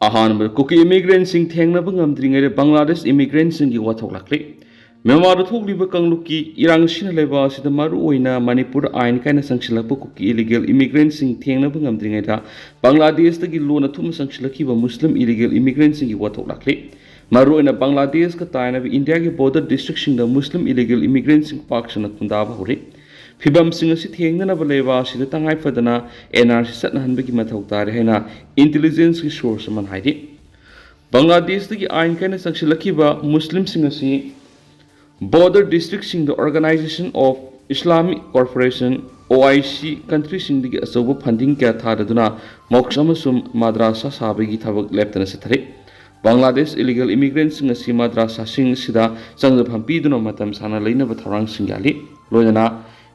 अहानब Kuki immigrant सिंह थेंगनब ngamdringere Bangladesh immigrant singi wathok lakli Myanmar thokliba kangluki irang sin leba sida maru oina Manipur ain kaina sangsilakpu kuki illegal immigrant sing thengnab ngamdringera Bangladesh tagi lona thum sangsilaki ba Muslim illegal immigrant singi wathok lakli maru oina Bangladesh ka taina India ki border district sing da Muslim illegal immigrant sing pak sana kunda ba hore Fibam sing asi thengnana ba leba sida tangai fadana NRC satnahanba ki mathau tare haina intelligence ki source man haidi Bangladesh tagi ain kaina sangsilaki ba Muslim sing asi border district sing the Organization of Islamic Cooperation OIC country sing the asobo funding kya thaduna mokshamasum madrasa sabagi thabak leptana sathare Bangladesh illegal immigrants sing asi madrasa sing sida sangja phampi duna matam sana leina ba tharang sing gali loina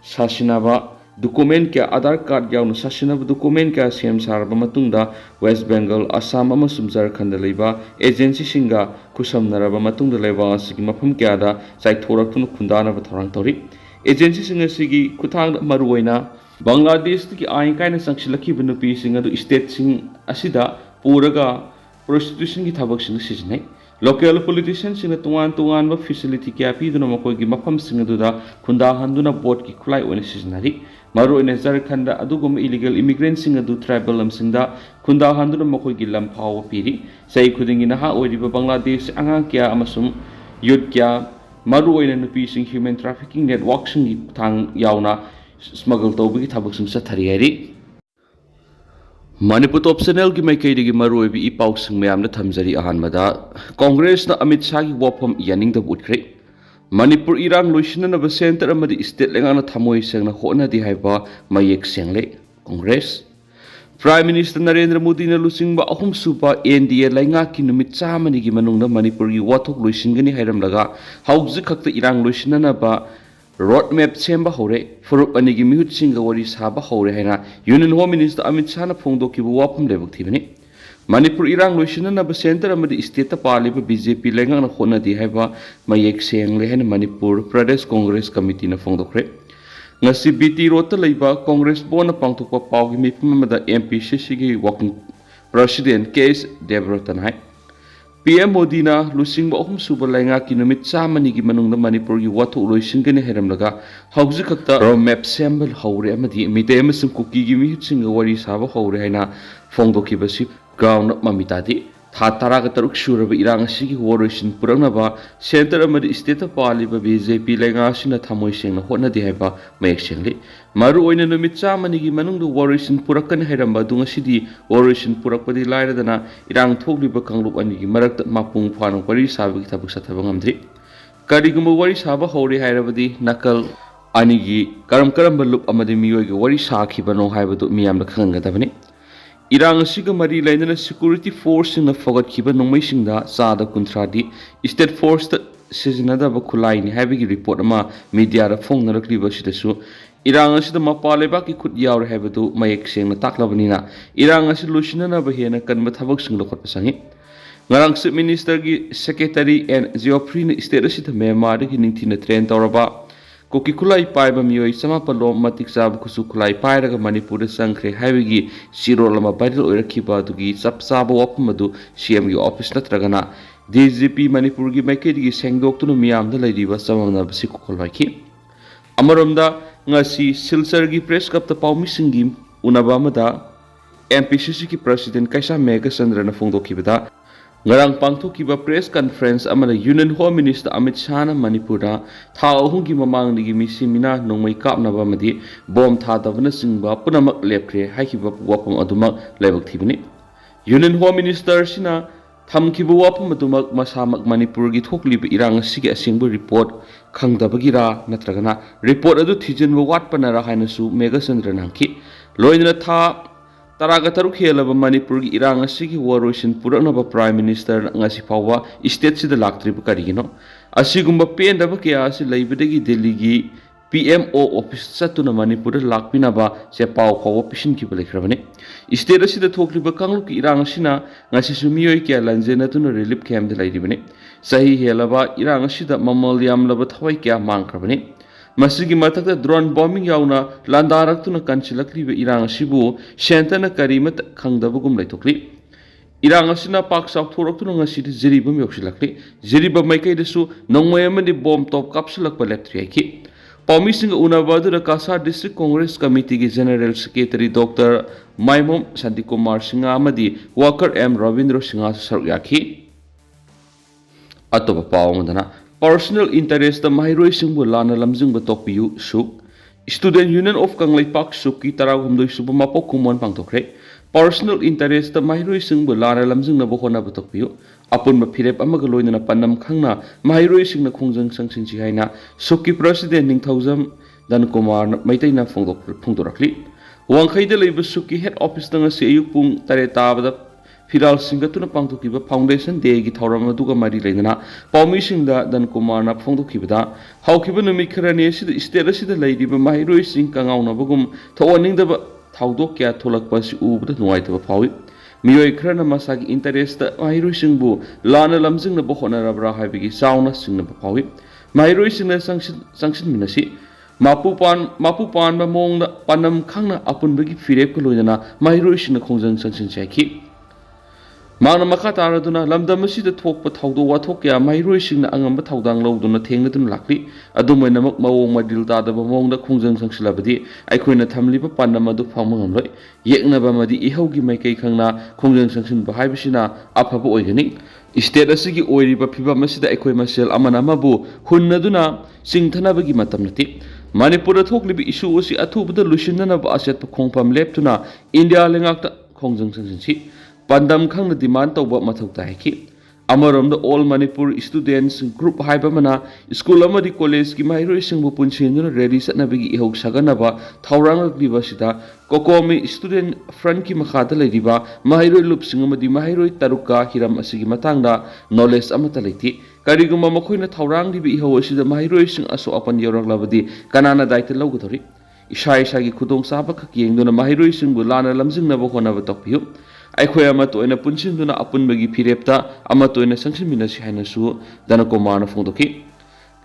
sasinaba document kya Aadhaar card yauna sasinaba document kya CM sarba matungda West Bengal Assam amasum Jharkhand leiba agency singa kusamnaraba matungda leiba asigi mafam kya da saithoraktuna khundana ba tharang tori agency singa sigi kuthang maruoina Bangladesh ki ain kaina sangsilaki nupi singa du state sing asida puraga prostitution ki thabak sing sijnai local politicians sing tungan ba facility kya pi duna makoi gi mafam sing du da khunda handuna board ki khulai oina sijnari maru ine Jharkhand adugum illegal immigrants sing adu tribal lam sing da khunda handuna makoi gi lam phaw piri sai khudingi na ha oiriba Bangladesh anga kya amasum youth kya maru oina nupi sing human trafficking network sing thang yauna smuggle tawbi ki thabak sing sathari hari Manipur optional ki maikei digi maru oibi I pauk sing mayam na thamjari ahanmada Congress na Amit Shah ki wafam yaning da utkre Manipur irang loisina na ba center amadi state lenga na thamoi seng na hona di haiba mayek sengle Congress Prime Minister Narendra Modi na lusing ba ahum supa NDA lainga ki numit chamani gi manung na Manipur gi wathok loisingani hairam laga hauji khakta irang loisina na ba roadmap semba hore furup ani gi mihut singa wari saba hore haina Union Home Minister Amit Shah na phongdo ki bu wapum lebuk thibani Manipur irang loisina na ba center amadi state ta pali ba BJP lenga na khona di haiba mayek seng le haina Manipur Pradesh Congress Committee na phongdokre ngasi BT rota leiba Congress bona pangthokpa pawgi mipum amada MPCC gi working president case Devratan hai PM Modi na lusing ba ahum suba lainga ki numit chamani gi manung na Manipur gi watho loising gani heram laga hauji khakta roadmap sembal haure amadi mite amasum kuki gi mi sing wari saba haure haina phongdoki basi ground mamita di tha taraga taruk suraba irang sigi waroisin purangna ba center amadi state pali ba BJP lainga sina thamoi sing na hotna di haiba mayek sengli maru oina numit chamani gi manung du waroisin purakan heram ba dunga sidi waroisin purakpadi laira dana irang thogli ba kanglup ani gi marak mapung phanong pari sabi ki tabuk sathabang amdri karigum wari saba hore hairabadi nakal ani gi karam balup amadi miyoi gi wari sakhi bano haibadu miyam la khanga dabani Irang asiga mari lainana security force na fogat kiba nongmai singda sada kuntradi state force ta sizinada ba khulai ni habi report ama media ra phong narakli ba sidasu Irang asida mapale ba ki khut yaw habadu mayek seng na taklabani na Irang asi lusina na ba hena kan ma thabak sing lokot pasangi ngarang se minister gi secretary and Geoffrey na state asida Myanmar gi ningthina train tawraba Koki kulai pai ba miyoi sama palo matik sab kusu kulai pai raga Manipur sangkre haibigi siro lama badil oirakhiba dugi sap saba wapmadu CM gi office natragana DGP Manipur gi maike gi sengdok tunu miyam da lairiba samamna basi kokolwaiki Amaromda ngasi Silsar gi press cup ta paumi singim unaba amada MPCC ki president Kaisa Mega Chandra na phongdokibada ngarang pangthokiba press conference amana Union Home Minister Amit Shah na Manipur da tha ahum gi mamang ni gi misimina nongmai kapna ba madi bom tha dabna singba punamak lepre haikiba wapam adumak lebak thibani Union Home Minister sina thamkiba wapam adumak masamak Manipur gi thokli ba irang sigi asingba report khangdabagi ra natragana report adu thijin ba watpana ra haina su Mega Chandra nangki loina tha Taraga taruk helaba Manipur gi irang asigi waroisin puraknaba Prime Minister ngasi phawa state sida laktriba karigino asigumba pendaba kya asi leibadagi Delhi gi PMO office satuna Manipur lakpinaba se paw phawa pisin ki balekhrabani state asida thokliba kanglu ki irang asina ngasi sumiyoi kya lanjena tuna relief camp de lairibani sahi helaba irang asida mamal yamlaba thawai kya mangkrabani Masigi matakta drone bombing yauna landarak tuna kanchilakli be irang sibu shentana karimat khangdabugum laitokli Irang asina pak sak thorok tu ngasi di jeriba miyoksilakni jeriba maikai desu nongmai amani bom top kapsulak paleptri ki Paumi singa unabadu da Kasar District Congress Committee ki General Secretary Dr. Maimom Santi Kumar Singa amadi Walker M Ravindra Singa saruk yaki Atoba pawangadana personal interest da mahiroi singbu lana lamjing ba tokpiyu suk Student Union of Kanglaipak suk ki taragumdoi suba mapok kumon pangtokre personal interest da mahiroi singbu lana lamjing na bohona ba tokpiyu apun ma phirep amaga loina panam khangna mahiroi singna khongjang sangsin chi haina sukki president ningthaujam dan kumar maitai na phongdorakli wangkhai da leiba sukki head office tanga se ayuk pung tare tabada Firal Singatuna Pangtokiba Foundation Day gi thauram aduga mari leina Paumi Singda dan Kumar na phongdokibada haukiba numit kharani sida state asida leidiba mahiroi sing kangauna bagum thawaning da thaudok kya tholakpa si ubda nuaitaba phawi miyoi kharana masagi interest da mahiroi singbu lana lamjing na bohona rabra haibigi sauna singna phawi mahiroi singna sangsin minasi mapu pan ba mong da panam khangna apun bagi firep ko loina mahiroi singna khongjang sangsin chaiki Mana maka taraduna lamdam asida thokpa thaudo wathok kya mahiroi singna angamba thaudang lawduna thengladun lakli adumaina mak mawong madil tadaba mawongda khongjang sangsilabadi aikoina thamliba panam adu phangmangamloi yeknaba madi ihaugi maikai khangna khongjang sangsinba haibisina afaba oigani state asigi oiriba phibam asida aikoi masel amana mabu hunnaduna singthanabagi matamnati Manipur thoklibi issue asi athubada lusinanaba aset khongpam leptuna India lengakta khongjang sangsinsi Pandam khang na demand tawba mathau ta ki amarom da all Manipur students group haiba mana school amadi college ki mahiroi singbu punsinuna ready satna bigi ihok sagana ba thaurang liba sida kokomi student front ki makhada leidiba mahiroi lup sing amadi mahiroi taruka hiram asigi matangda knowledge amata leiti kariguma makhoina thaurang libi iho asida mahiroi sing aso apan yorang labadi kanana daita lawgudori isa gi khudong saba khak yengduna mahiroi singbu lana lamjing na ba hona ba tokpiyu Aikhoi amatoina punsinduna apunbagi phirepta amatoina sangsinminasi hainasu dana Kumar na phongdoki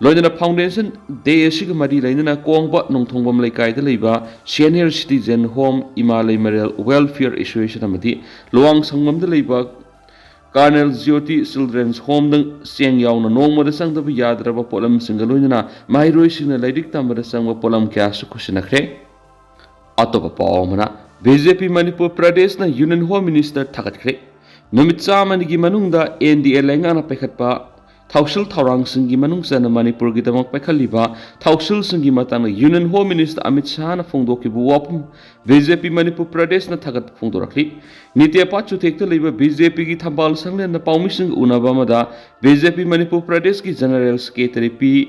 loidana foundation day asiga mari lainana kongba nongthongbam laikai da leiba senior citizen home Imalay Marel welfare association amadi luang sangmam da leiba Colonel Jyoti Children's Home dang seng yauna nongmada sangdaba yadraba polam singa loidana mahiroi singna lairik tambada sangba polam kya su khusinakre atopa pawmana BJP Manipur Pradesh na Union Home Minister thagatkre numit chamani gi manungda NDA lengana pekhatpa thausil thaurang singi manungsa na Manipur gi damak pekhaliba thausil singi matang Union Home Minister Amit Shah na phongdoki bu wapum BJP Manipur Pradesh na thagat phongdorakli nitya pachu thekta leiba BJP gi thambal sanglen na paumi sing unaba mada BJP Manipur Pradesh ki General Secretary P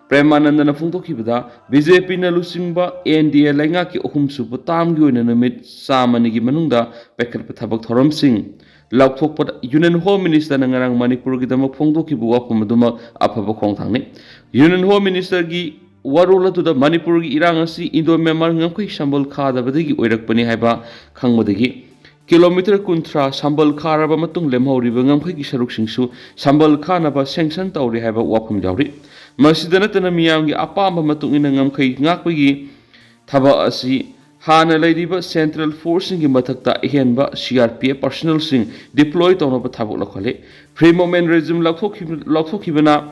Premananda na phongdokibada BJP na lusingba NDA lenga ki ohum subu tamgi oina namit samani gi manungda pekhatpa thabak thoram sing laukthokpa Union Home Minister na ngarang Manipur gi damak phongdokibu wapum aduma aphaba khongthangni Union Home Minister gi warula tu da Manipur gi irang asi Indo Myanmar ngamkhoi sambal khadabadagi oirakpani haiba khangmadagi kilometer kuntra sambal kharaba matung lemhauriba ngamkhoi gi saruk singsu sambal khanaba sanction tawri haiba wapum jawri Masidana tana miyamgi apamba matung ina ngamkhai ngakpagi thaba asi hana leidiba Central Force ngi mathakta ehenba CRPF personnel sing deploy tawna thabuk lakhale free moment regime lakhokhibana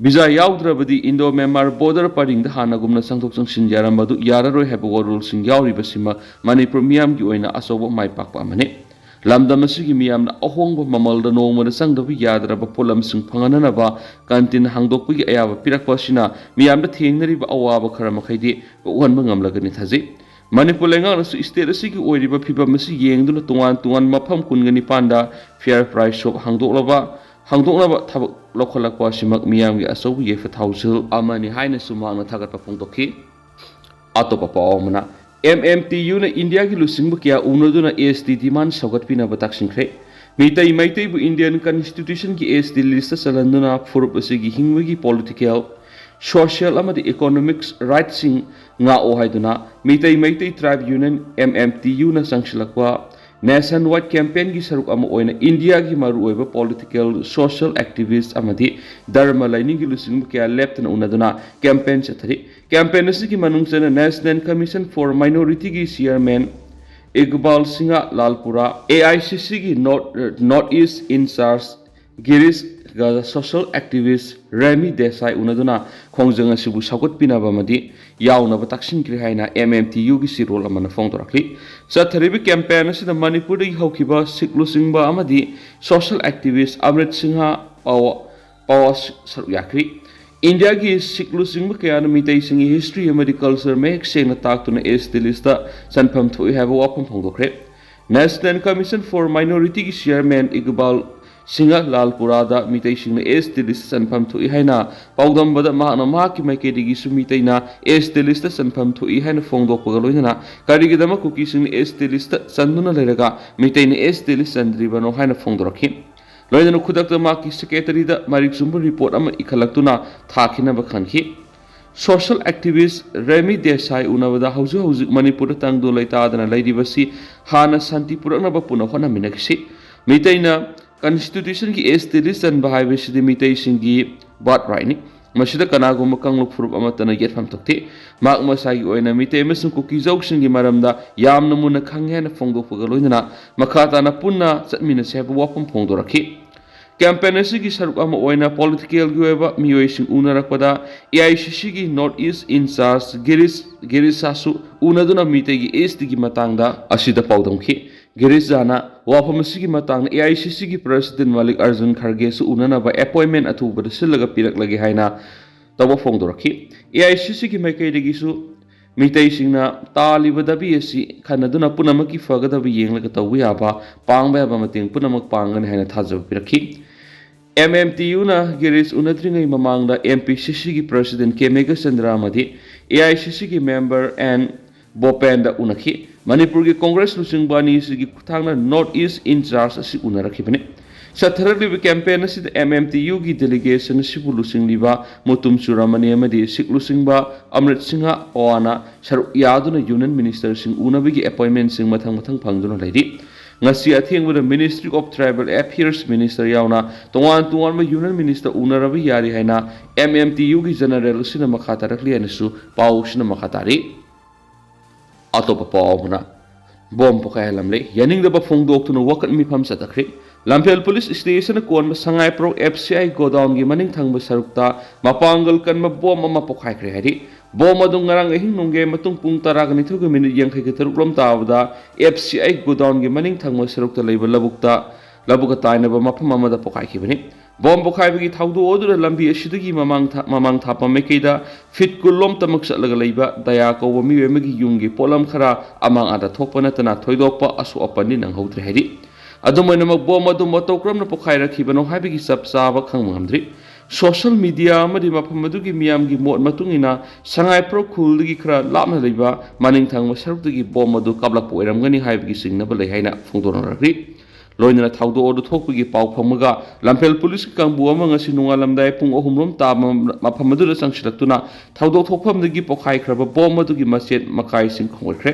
Bija yaudravadi Indo Myanmar border paring da hana gumna sangthok sangsin yaramadu yararoi haba warul sing yauriba sima Manipur miyamgi oina asoba maipakpa amane Lamdam asigi miyamna ahongba mamalda nongmada sangdaba yadraba polam sing phangananaba kantin hangdokpagi ayaba pirakpa sina miyamda thengnariba awaba khara makhaidi wanba ngamlagani thaji Manipur lengang nasu state asigi oiriba phibam asi yengduna tungan mafam kungani panda fair price shop hangdoklaba thabak lokholakpa simak miyamgi asobu yefa thausil amani haina sumangna thagatpa phongdokhi atopa pawmana MMTU na India ki lusingba kya unaduna AST demand saugatpina bataksingkhre maitai bu Indian Constitution ki AST list salanduna furup asigi hingwagi political social amadi economics rights sing nga o haiduna maitai tribe union MMTU na sangsilakwa nationwide campaign ki saruk ama oina India ki maru oiba political social activist amadi dharma lining ki lusingba kya left na unaduna campaign chathari campaign asigi manungsana National Commission for Minority ki chairman Iqbal Singh Lalpura AICC की north east incharge Girish social activist Remi Desai उनदुना खोंजंग असिबु सागुत्पिनाबा मदि यावनबा ताक्सिनक्रि हाइना MMTU की सिरोल अमना फोंदोरखलि चथरिबि कैंपेन असिदा मणिपुर दि हौखिबा सिक्लुसिंगबा अमदि सोशल एक्टिविस्ट अमृत सिंह पावा सरुक याख्रि इंडिया की सिक्लुसिंग कयान मितई सिंगी हिस्ट्री अमदि कल्चर में सेंगना ताक्तुना एसटी लिस्टा सनफम थोइ हाइबा वाफम फोंदोखरे नेशनल कमीशन फॉर माइनॉरिटी की चेयरमैन इकबाल सिंह लालपुरादा मितई सिंह एसटी लिस्ट सनफम थोइ हाइना पाउदमबदा माना माकी माइकेदिगी सु मितईना एसटी लिस्ट सनफम थोइ हाइना फोंदोकपगा लोइना करिगिदमा कुकी सिंह एसटी लिस्ट सन्दुना लेरगा मितईना एसटी लिस्ट सन्द्रिबनो हाइना फोंदोरखि लोइना खुदक्ता माकी सेक्रेटरीदा मारिक सुंबु रिपोर्ट अमा इखलक्तुना थाखिनबा खनखि सोशल एक्टिविस्ट रेमी देसाई उनबदा हौजु मणिपुर तंगदो लैतादना लैदिबसी हाना शांति पुरकनबा पुना होनामिनखि मितईना कॉन्स्टिट्यूशन की एसटी लिस्ट चनबा हाइबसिदि मितई सिंगी बात राइटनि मसिदा कनागुम कांगलु फुरुप अमतना येटफम तोक्ते माक मसागी ओइना मितई अमसुं कुकी जौक्सिंगी मरमदा यामना मुना खंगेना फोंदोकपगा लोइना मखाताना पुन्ना चटमिनसे हाइबा वाफम फोंदोरखि कैंपेन की सरुक पॉलिटिकल की मियोइसिंग उनरकपदा AICC की नॉर्थ ईस्ट इंचार्ज गिरीशासु उनदुना मितई की एसटी की मतंगदा असिदा पाउदमखि गिरीशाना वाफम की मतंग AICC की प्रेसिडेंट मलिक अर्जुन खरगे सु उननबा अपॉइंटमेंट अथुबदा सिलगा पिरकलगे हाइना तब फोंदोरखि AICC की माइकैदगिसु मितई सिंगना तालिबा दबी असि खनदुना पुनमकी फगदब येंगलगा तौबा याबा पांगबा याबा मतेंग पुनमक पांगन हाइना थाजब पिरखि MMTU ना गिरीश उनद्रिंगै ममांगदा MPCC की प्रेसिडेंट केमेगा चंद्रा अमदि AICC की मेंबर एंड बोपेंदा उनखि मणिपुर की कांग्रेस लुचिंगबानी सिगी खुथांगना नॉर्थ ईस्ट इंचार्ज असि उनरखिबने सथरलिबा कैंपेन असिद MMTU की डेलीगेशन सिबु लुचिंगलिबा मुतुम चुरामनी अमदि सिक्लुचिंगबा अमृत सिंह ओवाना सरुक यादुना union minister Singh उनबगी appointment Singh मथंग मथंग फंगदुना लैदि ngasi athengbuda Ministry of Tribal Affairs Minister yauna tongan ma Union Minister unarabi yari haina MMTU ki General sina makhata rakli anisu pau sina makhatari atopa pawna bom pokai lamle yaning da ba phongdok tuna wakat mi pham satakri Lamphel Police Station kon ma sangai pro FCI godown gi maning thangba sarukta mapangal kan ma bom ma pokai kre hari bom adung ngarang ehing nungge matung pung taraga ni thuga minute yang khai ke taruk rom tawda FCI godown gi maning thangma sarukta leiba labuka taina ba mapham amada pokai khibani bom pokai bi thawdu odura lambi asidagi mamang thapa mekeida fit kulom tamak satlaga leiba daya ko mi wemagi yungi polam khara amang ada thokpana tana thoidokpa asu apani nang hautre hari adumana mak bom adu matokram na pokai rakhibano haibigi sab saba khangmamdri social media मफम मियाम की मोट मतुंगिना Sangai pro खुल की खरा लापना लेबा morning थांग सरुक की बॉम अदु काबलक ओइरमगनी हाइबगी सिंगनब लै हाइना फोंदोरनरखि लोइना थाउदो ओदु थोकपगी पाउ फमगा लम्फेल पुलिस कांगबु अमा ngasi नोंगालमदाय पुंग अहुमरोम ता मफम अदु संगसिलक्तुना थाउदो थोकफमदगी पोखाइ खरबा बॉम अदुगी मसेट मकाइ सिंग खोंगख्रे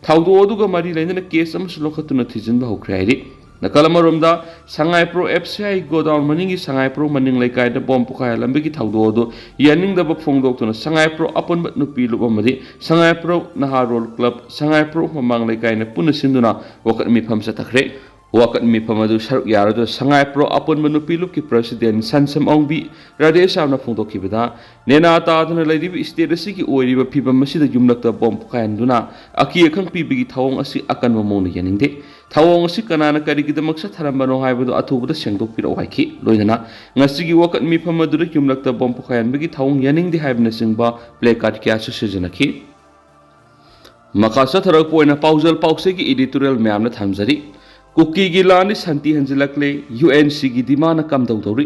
थाउदो ओदुगा मरि लैना केस अमसु लोखतुना थिजिनबा होख्रे हाइदि नकलमरोमदा संगाई प्रो FCI गोडाउन मनिंगी संगाई प्रो मनिंग लेकायदा बॉम पुखाय लंबेगी थाउदोदो यानिंगदब फोंगदोक्तुना संगाई प्रो अपन नुपी लुबमदि Sangai pro Naharol club Sangai pro ममांग लेकायना पुन सिंदुना वकत मिफम सतखरे वकत मिफम अदु सरुक यारदो संगाई प्रो अपन नुपी लुब की प्रेसिडेंट सनसम औंबी राधेशावना फोंदोखिबदा नेना तादना लैदिबि स्टेट असि की ओइरिबा फिबम मसिदा युमलक्ता बॉम पुखायनदुना अकी अखंग पीबिगी थावोंग असि अकनबा मोना यानिंगदे थावोंग असि कनाना करिगिदमक सथरमबनो हाइबदो अथुबदा सेंगदोकपिरो हाइखि लोइना ngasi वकत मिफम अदुदा युमलक्ता बॉम पुखायनबगी थावोंग यानिंगदे हाइबना सिंगबा प्ले कार्ड क्या सिजनखि मकासा थरक पोइना पाउजल पाउसे की एडिटोरियल म्यामना थमजरी कुकी की लानी शांति हंजिलकले UNC की डिमांड कम दौदौरी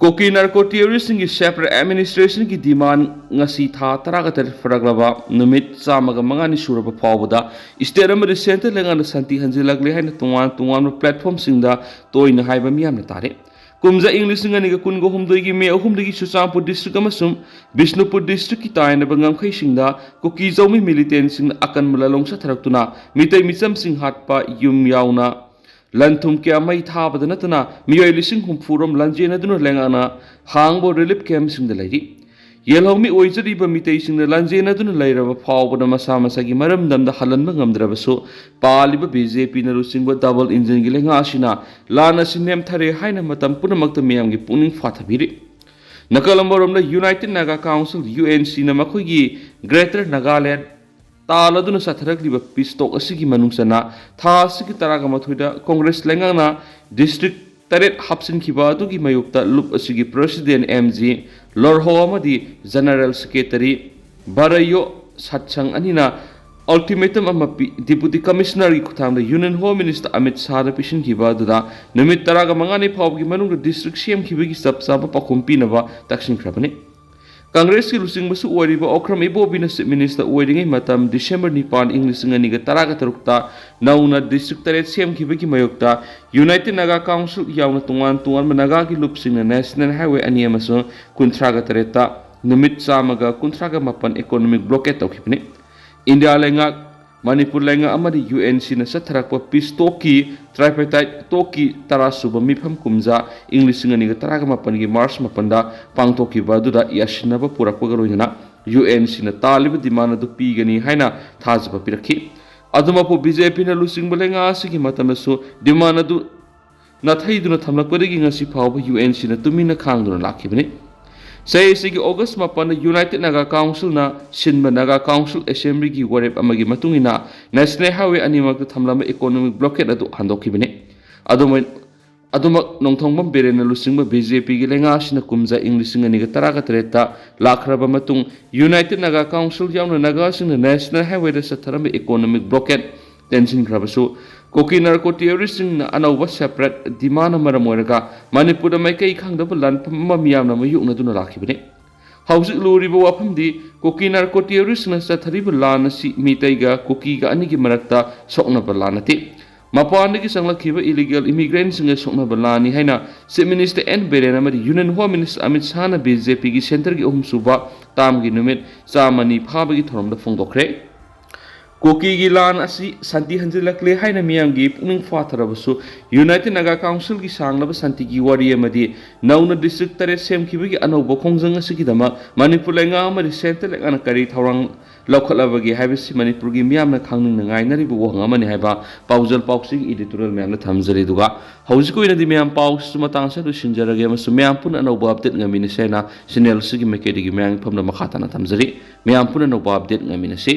कुकी नार्को टेररिस्ट की सेपरेट एडमिनिस्ट्रेशन की डिमांड ngasi था तरागतर फरगलबा नुमित चामग मंगानी सुरब फावदा स्टेट अमरि सेंटर लेंगाना शांति हंजिलकले हाइना तुंगान प्लेटफॉर्म सिंगदा तोइना हाइबा मियामना तारे कुमजा इंग्लिश सिंगानी कुनगो हुमदोगी मे अहुमदगी सुचामपुर डिस्ट्रिक्ट अमसुम बिष्णुपुर डिस्ट्रिक्ट की तायना बंगामखै सिंगदा कुकी जौमी मिलिटेंट सिंग अकन मललोंसा थरक्तुना मितै मिचम सिंग हाटपा युम यावना लंथुम के मई थाबदा नतना मियोय लिसिंग हुमफुरम लंजेनदुना लेंगाना हांगबो रिलीफ कैंप सिंगदा लैरि ꯌꯦꯜꯍꯧꯃꯤ ꯑꯣꯏꯖꯔꯤꯕ ꯃꯤꯇꯩꯁꯤꯡꯅ ꯂꯥꯟꯖꯦꯟꯅꯗꯨꯅ ꯂꯩꯔꯕ ꯐꯥꯎꯕꯗ ꯃꯁꯥ ꯃꯁꯥꯒꯤ ꯃꯔꯝꯗꯝꯗ ꯍꯜꯍꯟꯕ ꯉꯝꯗ꯭ꯔꯕꯁꯨ ꯄꯥꯜꯂꯤꯕ ꯕꯤꯖꯦꯄꯤꯅ ꯂꯨꯆꯤꯡꯕ ꯗꯕꯜ ꯏꯟꯖꯤꯟꯒꯤ ꯂꯩꯉꯥꯛ ꯑꯁꯤꯅ ꯂꯥꯟ ꯑꯁꯤ ꯅꯦꯝꯊꯔꯦ ꯍꯥꯏꯅ ꯃꯇꯝ ꯄꯨꯝꯅꯃꯛꯇ ꯃꯤꯌꯥꯝꯒꯤ ꯄꯨꯛꯅꯤꯡ ꯐꯥꯊꯕꯤꯔꯤ ꯅꯥꯀꯜ ꯑꯃꯔꯣꯝꯗ ꯌꯨꯅꯥꯏꯇꯦꯗ ꯅꯥꯒꯥ ꯀꯥꯎꯟꯁꯤꯜ UNCꯅ ꯃꯈꯣꯏꯒꯤ ꯒ꯭ꯔꯦꯇꯔ ꯅꯥꯒꯥꯂꯦꯟ ꯇꯥꯜꯂꯗꯨꯅ ꯆꯠꯊꯔꯛꯂꯤꯕ ꯄꯤꯁꯇꯣꯛ ꯑꯁꯤꯒꯤ ꯃꯅꯨꯡꯆꯟꯅ ꯊꯥ ꯑꯁꯤꯒꯤ 18ꯗ ꯀꯣꯡꯒ꯭ꯔꯦꯁ ꯂꯩꯉꯥꯛꯅ ꯗꯤꯁꯇ꯭ꯔꯤꯛ 8 ꯍꯥꯞꯆꯤꯟꯈꯤꯕ ꯑꯗꯨꯒꯤ ꯃꯥꯌꯣꯛꯇ ꯂꯨꯞ ꯑꯁꯤꯒꯤ ꯄ꯭ꯔꯦꯁꯤꯗꯦꯟꯠ MG ꯂꯣꯔꯍꯣ ꯑꯃꯗꯤ ꯖꯦꯅꯔꯦꯜ ꯁꯦꯀ꯭ꯔꯦꯇꯔꯤ ꯕꯥꯔꯥꯌꯣ ꯁꯥꯠꯁꯪ ꯑꯅꯤꯅ ꯑꯜꯇꯤꯃꯦꯇꯝ ꯑꯃ ꯗꯤꯄꯨꯇꯤ ꯀꯃꯤꯁꯅꯔꯒꯤ ꯈꯨꯠꯊꯥꯡꯗ ꯌꯨꯅꯤꯌꯟ ꯍꯣꯝ ꯃꯤꯅꯤꯁꯇꯔ ꯑꯃꯤꯠ ꯁꯥꯍꯗ ꯄꯤꯁꯤꯟꯈꯤꯕ ꯑꯗꯨꯗ ꯅꯨꯃꯤꯠ 15ꯅꯤ ꯐꯥꯎꯕꯒꯤ ꯃꯅꯨꯡꯗ ꯗꯤꯁꯇ꯭ꯔꯤꯛ ꯁꯦꯝꯈꯤꯕꯒꯤ ꯆꯞ ꯆꯥꯕ ꯄꯥꯎꯈꯨꯝ ꯄꯤꯅꯕ ꯇꯛꯁꯤꯟꯈ꯭ꯔꯕꯅꯤ ꯀꯪꯒ꯭ꯔꯦꯁꯀꯤ ꯂꯨꯆꯤꯡꯕꯁꯨ ꯑꯣꯏꯔꯤꯕ ꯑꯣꯈ꯭ꯔꯝ ꯏꯕꯣꯕꯤꯅ ꯆꯤꯞ ꯃꯤꯅꯤꯁꯇꯔ ꯑꯣꯏꯔꯤꯉꯩ ꯃꯇꯝ ꯗꯤꯁꯦꯝꯕꯔ 9, 2013ꯇ ꯅꯧꯅ ꯗꯤꯁꯇ꯭ꯔꯤꯛ 8 ꯁꯦꯝꯈꯤꯕꯒꯤ ꯃꯥꯌꯣꯛꯇ ꯌꯨꯅꯥꯏꯇꯦꯗ ꯅꯥꯒꯥ ꯀꯥꯎꯟꯁꯤꯜ ꯌꯥꯎꯅ ꯇꯣꯉꯥꯟ ꯇꯣꯉꯥꯟꯕ ꯅꯥꯒꯥꯒꯤ ꯂꯨꯞꯁꯤꯡꯅ ꯅꯦꯁꯅꯦꯜ ꯍꯥꯏꯋꯦ 2 ꯑꯃꯁꯨꯡ 38ꯇ ꯅꯨꯃꯤꯠ 138 ꯏꯀꯣꯅꯣꯃꯤꯛ ꯕ꯭ꯂꯣꯀꯦꯠ ꯇꯧꯈꯤꯕꯅꯤ ꯏꯟꯗꯤꯌꯥ ꯂꯩꯉꯥꯛ ꯃꯅꯤꯄꯨꯔ ꯂꯩꯉꯥꯛ ꯑꯃꯗꯤ UNCꯅ ꯆꯠꯊꯔꯛꯄ ꯄꯤꯁ ꯇꯣꯛꯀꯤ ꯇ꯭ꯔꯥꯏꯄꯦꯇꯥꯏꯠ ꯇꯣꯛꯀꯤ 10ꯁꯨꯕ ꯃꯤꯐꯝ ꯀꯨꯝꯖꯥ ꯏꯪ 2017ꯒꯤ ꯃꯥꯔꯆ 9ꯗ ꯄꯥꯡꯊꯣꯛꯈꯤꯕ ꯑꯗꯨꯗ ꯌꯥꯁꯤꯟꯅꯕ ꯄꯨꯔꯛꯄꯒ ꯂꯣꯏꯅꯅ UNCꯅ ꯇꯥꯜꯂꯤꯕ ꯗꯤꯃꯥꯟ ꯑꯗꯨ ꯄꯤꯒꯅꯤ ꯍꯥꯏꯅ ꯊꯥꯖꯕ ꯄꯤꯔꯛꯈꯤ ꯑꯗꯨꯃꯛꯄꯨ BJPꯅ ꯂꯨꯆꯤꯡꯕ ꯂꯩꯉꯥꯛ ꯑꯁꯤꯒꯤ ꯃꯇꯝꯗꯁꯨ ꯗꯤꯃꯥꯟ ꯑꯗꯨ ꯅꯥꯊꯩꯗꯨꯅ ꯊꯝꯂꯛꯄꯗꯒꯤ ꯉꯁꯤ ꯐꯥꯎꯕ UNCꯅ ꯇꯨꯃꯤꯟꯅ ꯈꯥꯡꯗꯨꯅ ꯂꯥꯛꯈꯤꯕꯅꯤ ꯆꯍꯤ ꯑꯁꯤꯒꯤ ꯑꯣꯒꯁꯠ 9ꯗ ꯌꯨꯅꯥꯏꯇꯦꯗ ꯅꯥꯒꯥ ꯀꯥꯎꯟꯁꯤꯜꯅ ꯁꯤꯟꯕ ꯅꯥꯒꯥ ꯀꯥꯎꯟꯁꯤꯜ ꯑꯦꯁꯦꯝꯕ꯭ꯂꯤꯒꯤ ꯋꯥꯔꯦꯞ ꯑꯃꯒꯤ ꯃꯇꯨꯡ ꯏꯟꯅ ꯅꯦꯁꯅꯦꯜ ꯍꯥꯏꯋꯦ ꯑꯅꯤꯃꯛꯇ ꯊꯝꯂꯝꯕ ꯏꯀꯣꯅꯣꯃꯤꯛ ꯕ꯭ꯂꯣꯀꯦꯠ ꯑꯗꯨ ꯍꯟꯗꯣꯛꯈꯤꯕꯅꯤ ꯑꯗꯨꯃꯛ ꯅꯣꯡꯊꯣꯝꯕꯝ ꯕꯤꯔꯦꯟꯅ ꯂꯨꯆꯤꯡꯕ BJPꯒꯤ ꯂꯩꯉꯥꯛ ꯑꯁꯤꯅ ꯀꯨꯝꯖꯥ ꯏꯪ 2018ꯇ ꯂꯥꯛꯈ꯭ꯔꯕ ꯃꯇꯨꯡ ꯌꯨꯅꯥꯏꯇꯦꯗ ꯅꯥꯒꯥ ꯀꯥꯎꯟꯁꯤꯜ ꯌꯥꯎꯅ ꯅꯥꯒꯥꯁꯤꯡꯅ national ꯍꯥꯏꯋꯦꯗ ꯆꯠꯊꯔꯝꯕ economic blockade ꯇꯦꯟꯁꯤꯟꯈ꯭ꯔꯕꯁꯨ cookie narco ꯇꯤꯌꯣꯔꯤꯁꯁꯤꯡꯅ ꯑꯅꯧꯕ ꯁꯦꯄꯔꯦꯠ ꯗꯤꯃꯥꯟꯅ ꯃꯔꯝ ꯑꯣꯏꯔꯒ ꯃꯅꯤꯄꯨꯔꯗ ꯃꯥꯏꯀꯩ ꯈꯪꯗꯕ ꯂꯥꯟꯐꯝ ꯑꯃ ꯃꯤꯌꯥꯝꯅ ꯃꯥꯌꯣꯛꯅꯗꯨꯅ ꯂꯥꯛꯈꯤꯕꯅꯤ ꯍꯧꯖꯤꯛ ꯂꯨꯔꯤꯕ ꯋꯥꯐꯝꯗꯤ ꯀꯨꯀꯤ ꯅꯥꯔꯀꯣ ꯇꯤꯌꯣꯔꯤꯁꯁꯤꯡꯅ ꯆꯠꯊꯔꯤꯕ ꯂꯥꯟ ꯑꯁꯤ ꯃꯤꯇꯩꯒ ꯀꯨꯀꯤꯒ ꯑꯅꯤꯒꯤ ꯃꯔꯛꯇ ꯁꯣꯛꯅꯕ ꯂꯥꯟ ꯅꯠꯇꯦ मपानदगी संगलखिबा इलीगल इमिग्रेंट्स सोक्नबा लानी हाइना चीफ मिनिस्टर एन बेरेन अमदी यूनियन होम मिनिस्टर अमित शाहना बीजेपी की सेंटर की अहुमसुबा तामगी नुमित चामनी फाबगी थोरमदा फोंदोखरे कोकी की लान असी शांति हंजिलकले हाइना मियांगी पुनिंग फाथरबसु यूनाइटेड नागा काउंसिल की सांगलब शांति की वारी अमदी नौना डिस्ट्रिक्ट तरे सेमखिबगी अनौबा खोंजंग असिगिदमा मणिपुर लेंगा अमदी सेंटर लेगाना करी थौरंग लौखलबगी हाइबसि मणिपुर की मियामना खांगनिंग नागाइनरिबु वहंग अमनि हाइबा पाउजल पाउक्सी एडिटोरियल म्यामना थमजरी दुगा हौजिक ओइनदि मियाम पाउस मतांगसे दुसिनजरगे अमसु मियाम पुन अनौबा अपडेट ngamineseना चैनल सिगी मेकेडिगी म्याम फमना मखाताना थमजरी मियाम पुन अनौबा अपडेट ngamineसे